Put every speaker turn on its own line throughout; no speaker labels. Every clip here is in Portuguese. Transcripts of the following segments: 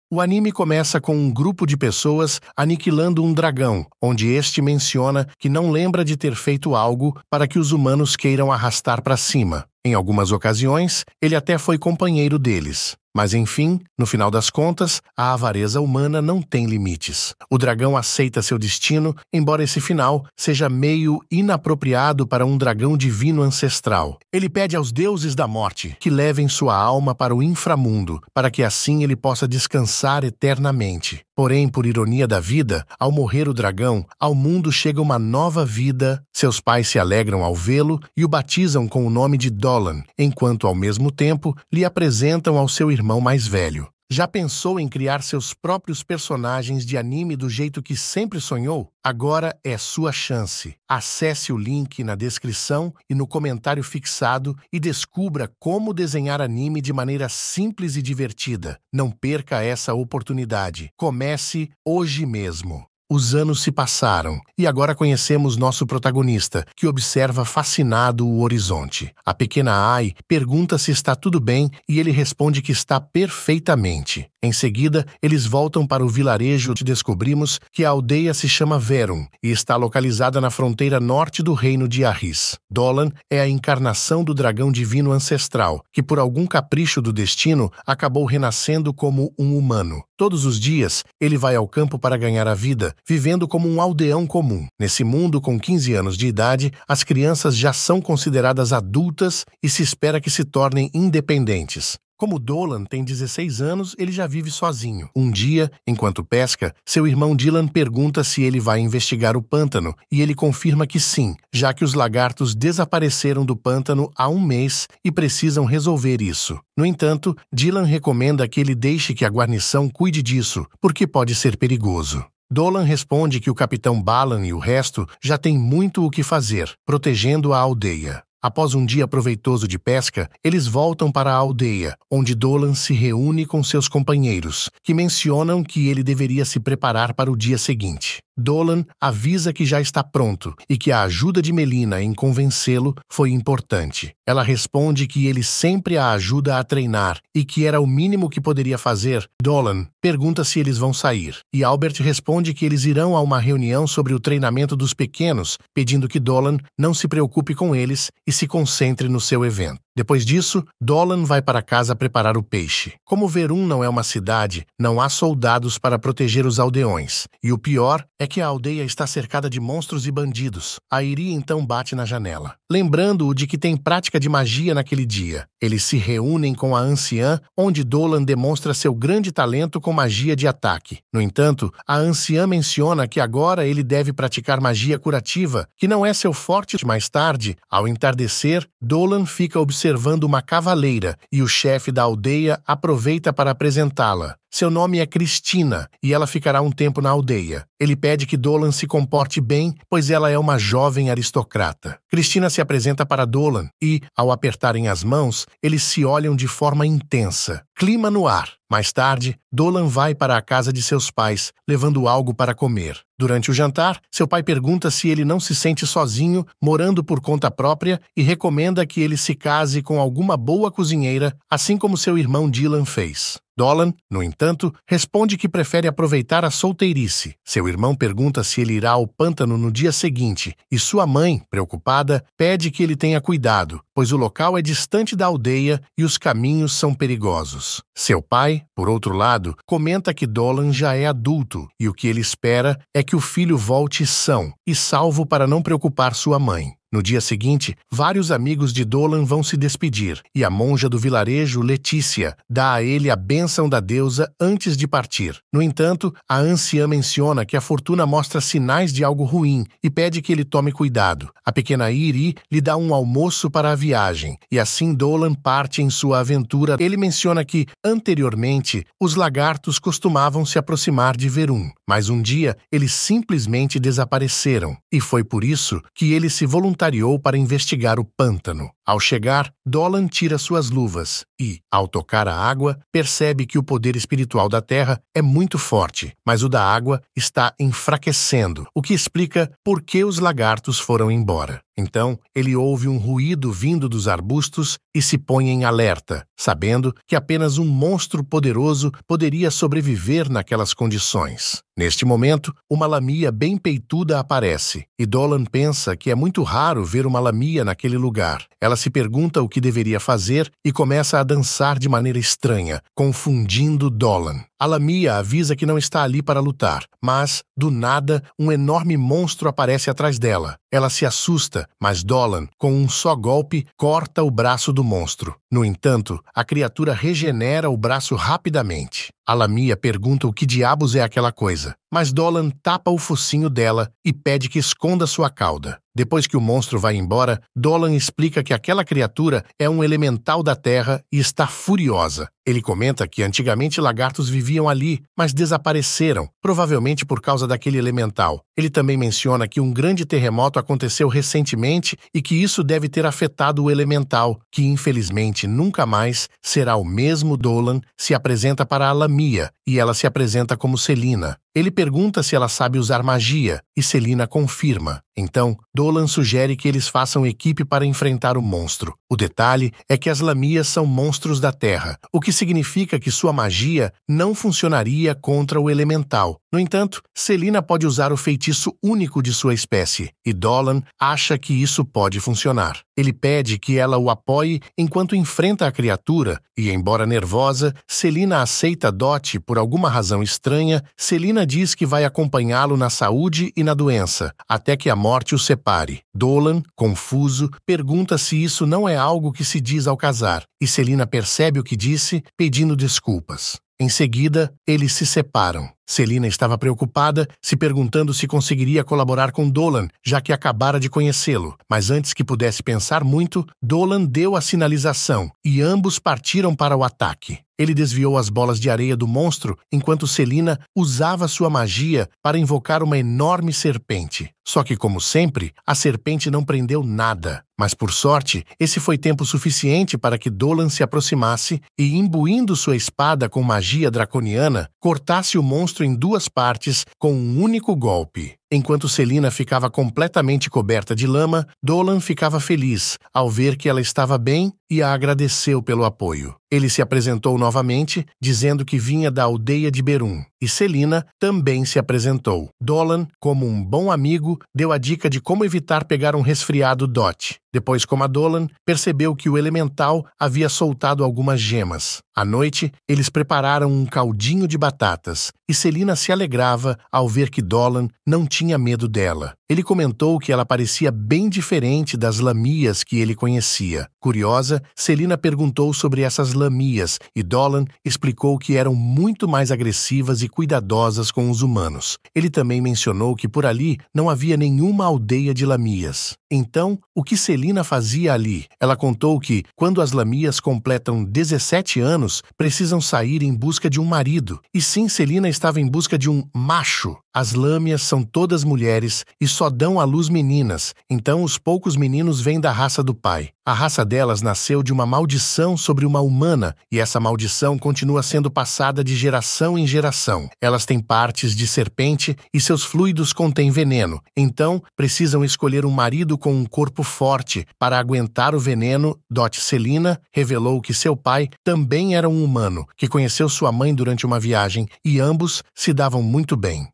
O anime começa com um grupo de pessoas aniquilando um dragão, onde este menciona que não lembra de ter feito algo para que os humanos queiram arrastar para cima. Em algumas ocasiões, ele até foi companheiro deles. Mas enfim, no final das contas, a avareza humana não tem limites. O dragão aceita seu destino, embora esse final seja meio inapropriado para um dragão divino ancestral. Ele pede aos deuses da morte que levem sua alma para o inframundo, para que assim ele possa descansar eternamente. Porém, por ironia da vida, ao morrer o dragão, ao mundo chega uma nova vida. Seus pais se alegram ao vê-lo e o batizam com o nome de Dolan, enquanto ao mesmo tempo lhe apresentam ao seu irmão mais velho. Já pensou em criar seus próprios personagens de anime do jeito que sempre sonhou? Agora é sua chance. Acesse o link na descrição e no comentário fixado e descubra como desenhar anime de maneira simples e divertida. Não perca essa oportunidade. Comece hoje mesmo. Os anos se passaram e agora conhecemos nosso protagonista, que observa fascinado o horizonte. A pequena Ai pergunta se está tudo bem e ele responde que está perfeitamente. Em seguida, eles voltam para o vilarejo e descobrimos que a aldeia se chama Verum e está localizada na fronteira norte do reino de Arris. Dolan é a encarnação do dragão divino ancestral, que por algum capricho do destino acabou renascendo como um humano. Todos os dias, ele vai ao campo para ganhar a vida, vivendo como um aldeão comum. Nesse mundo, com 15 anos de idade, as crianças já são consideradas adultas e se espera que se tornem independentes. Como Dolan tem 16 anos, ele já vive sozinho. Um dia, enquanto pesca, seu irmão Dylan pergunta se ele vai investigar o pântano e ele confirma que sim, já que os lagartos desapareceram do pântano há um mês e precisam resolver isso. No entanto, Dylan recomenda que ele deixe que a guarnição cuide disso, porque pode ser perigoso. Dolan responde que o capitão Balan e o resto já têm muito o que fazer, protegendo a aldeia. Após um dia proveitoso de pesca, eles voltam para a aldeia, onde Dolan se reúne com seus companheiros, que mencionam que ele deveria se preparar para o dia seguinte. Dolan avisa que já está pronto e que a ajuda de Melina em convencê-lo foi importante. Ela responde que ele sempre a ajuda a treinar e que era o mínimo que poderia fazer. Dolan pergunta se eles vão sair, e Albert responde que eles irão a uma reunião sobre o treinamento dos pequenos, pedindo que Dolan não se preocupe com eles e se concentre no seu evento. Depois disso, Dolan vai para casa preparar o peixe. Como Verum não é uma cidade, não há soldados para proteger os aldeões. E o pior é que a aldeia está cercada de monstros e bandidos. A Iri então bate na janela, lembrando-o de que tem prática de magia naquele dia. Eles se reúnem com a anciã, onde Dolan demonstra seu grande talento com magia de ataque. No entanto, a anciã menciona que agora ele deve praticar magia curativa, que não é seu forte. Mais tarde, ao entardecer, Dolan fica observando uma cavaleira e o chefe da aldeia aproveita para apresentá-la. Seu nome é Cristina e ela ficará um tempo na aldeia. Ele pede que Dolan se comporte bem, pois ela é uma jovem aristocrata. Cristina se apresenta para Dolan e, ao apertarem as mãos, eles se olham de forma intensa. Clima no ar. Mais tarde, Dolan vai para a casa de seus pais, levando algo para comer. Durante o jantar, seu pai pergunta se ele não se sente sozinho, morando por conta própria, e recomenda que ele se case com alguma boa cozinheira, assim como seu irmão Dylan fez. Dolan, no entanto, responde que prefere aproveitar a solteirice. Seu irmão pergunta se ele irá ao pântano no dia seguinte, e sua mãe, preocupada, pede que ele tenha cuidado, pois o local é distante da aldeia e os caminhos são perigosos. Seu pai, por outro lado, comenta que Dolan já é adulto e o que ele espera é que o filho volte são e salvo para não preocupar sua mãe. No dia seguinte, vários amigos de Dolan vão se despedir, e a monja do vilarejo, Letícia, dá a ele a bênção da deusa antes de partir. No entanto, a anciã menciona que a fortuna mostra sinais de algo ruim e pede que ele tome cuidado. A pequena Iri lhe dá um almoço para a viagem, e assim Dolan parte em sua aventura. Ele menciona que, anteriormente, os lagartos costumavam se aproximar de Verum, mas um dia eles simplesmente desapareceram, e foi por isso que ele se voluntariou para investigar o pântano. Ao chegar, Dolan tira suas luvas e, ao tocar a água, percebe que o poder espiritual da terra é muito forte, mas o da água está enfraquecendo, o que explica por que os lagartos foram embora. Então, ele ouve um ruído vindo dos arbustos e se põe em alerta, sabendo que apenas um monstro poderoso poderia sobreviver naquelas condições. Neste momento, uma lamia bem peituda aparece, e Dolan pensa que é muito raro ver uma lamia naquele lugar. Ela se pergunta o que deveria fazer e começa a dançar de maneira estranha, confundindo Dolan. A lamia avisa que não está ali para lutar, mas, do nada, um enorme monstro aparece atrás dela. Ela se assusta, mas Dolan, com um só golpe, corta o braço do monstro. No entanto, a criatura regenera o braço rapidamente. A lamia pergunta o que diabos é aquela coisa, mas Dolan tapa o focinho dela e pede que esconda sua cauda. Depois que o monstro vai embora, Dolan explica que aquela criatura é um elemental da terra e está furiosa. Ele comenta que antigamente lagartos viviam ali, mas desapareceram, provavelmente por causa daquele elemental. Ele também menciona que um grande terremoto aconteceu recentemente e que isso deve ter afetado o elemental, que infelizmente nunca mais será o mesmo. Dolan se apresenta para a lamia e ela se apresenta como Selina. Ele pergunta se ela sabe usar magia, e Selina confirma. Então, Dolan sugere que eles façam equipe para enfrentar o monstro. O detalhe é que as lamias são monstros da terra, o que significa que sua magia não funcionaria contra o elemental. No entanto, Selina pode usar o feitiço único de sua espécie, e Dolan acha que isso pode funcionar. Ele pede que ela o apoie enquanto enfrenta a criatura, e embora nervosa, Selina aceita Dot por alguma razão estranha. Selina diz que vai acompanhá-lo na saúde e na doença, até que a morte o separe. Dolan, confuso, pergunta se isso não é algo que se diz ao casar, e Selina percebe o que disse, pedindo desculpas. Em seguida, eles se separam. Selina estava preocupada, se perguntando se conseguiria colaborar com Dolan, já que acabara de conhecê-lo. Mas antes que pudesse pensar muito, Dolan deu a sinalização e ambos partiram para o ataque. Ele desviou as bolas de areia do monstro, enquanto Selina usava sua magia para invocar uma enorme serpente. Só que, como sempre, a serpente não prendeu nada. Mas, por sorte, esse foi tempo suficiente para que Dolan se aproximasse e, imbuindo sua espada com magia draconiana, cortasse o monstro em duas partes com um único golpe. Enquanto Selina ficava completamente coberta de lama, Dolan ficava feliz ao ver que ela estava bem e a agradeceu pelo apoio. Ele se apresentou novamente, dizendo que vinha da aldeia de Berum, e Selina também se apresentou. Dolan, como um bom amigo, deu a dica de como evitar pegar um resfriado Dot. Depois, como a Dolan, percebeu que o elemental havia soltado algumas gemas. À noite, eles prepararam um caldinho de batatas, e Selina se alegrava ao ver que Dolan não tinha medo dela. Ele comentou que ela parecia bem diferente das lamias que ele conhecia. Curiosa, Selina perguntou sobre essas lamias, e Dolan explicou que eram muito mais agressivas e cuidadosas com os humanos. Ele também mencionou que por ali não havia nenhuma aldeia de lamias. Então, o que Selina fazia ali? Ela contou que, quando as lamias completam 17 anos, precisam sair em busca de um marido. E sim, Selina estava em busca de um macho. As lâmias são todas mulheres e só dão à luz meninas, então os poucos meninos vêm da raça do pai. A raça delas nasceu de uma maldição sobre uma humana, e essa maldição continua sendo passada de geração em geração. Elas têm partes de serpente e seus fluidos contêm veneno, então precisam escolher um marido com um corpo forte para aguentar o veneno. Dot Selina revelou que seu pai também era um humano, que conheceu sua mãe durante uma viagem, e ambos se davam muito bem.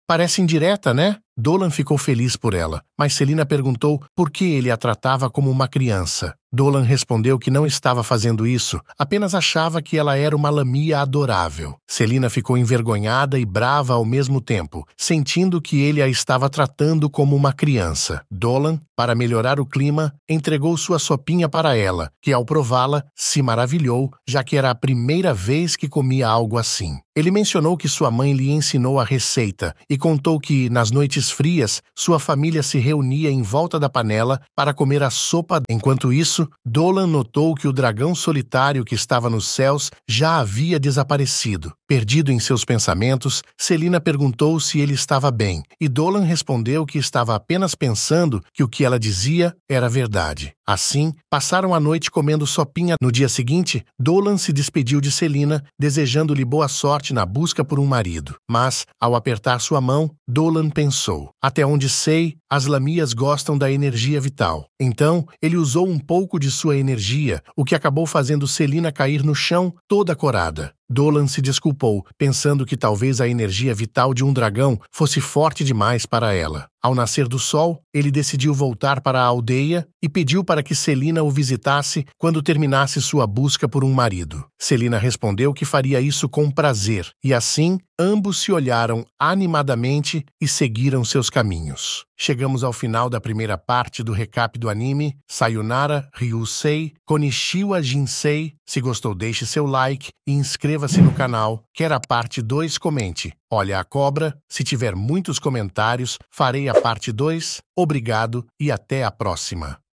Parece indireta, né? Dolan ficou feliz por ela, mas Selina perguntou por que ele a tratava como uma criança. Dolan respondeu que não estava fazendo isso, apenas achava que ela era uma lamia adorável. Selina ficou envergonhada e brava ao mesmo tempo, sentindo que ele a estava tratando como uma criança. Dolan, para melhorar o clima, entregou sua sopinha para ela, que ao prová-la, se maravilhou, já que era a primeira vez que comia algo assim. Ele mencionou que sua mãe lhe ensinou a receita e contou que, nas noites frias, sua família se reunia em volta da panela para comer a sopa. Enquanto isso, Dolan notou que o dragão solitário que estava nos céus já havia desaparecido. Perdido em seus pensamentos, Celina perguntou se ele estava bem, e Dolan respondeu que estava apenas pensando que o que ela dizia era verdade. Assim, passaram a noite comendo sopinha. No dia seguinte, Dolan se despediu de Celina, desejando-lhe boa sorte na busca por um marido. Mas, ao apertar sua mão, Dolan pensou: até onde sei, as lamias gostam da energia vital. Então, ele usou um pouco de sua energia, o que acabou fazendo Celina cair no chão toda corada. Dolan se desculpou, pensando que talvez a energia vital de um dragão fosse forte demais para ela. Ao nascer do sol, ele decidiu voltar para a aldeia e pediu para que Celina o visitasse quando terminasse sua busca por um marido. Celina respondeu que faria isso com prazer, e assim, ambos se olharam animadamente e seguiram seus caminhos. Chegamos ao final da primeira parte do recap do anime Sayonara Ryusei Konnichiwa Jinsei. Se gostou, deixe seu like e inscreva-se no canal. Quer a parte 2? Comente. Olha a cobra. Se tiver muitos comentários, farei a parte 2. Obrigado e até a próxima.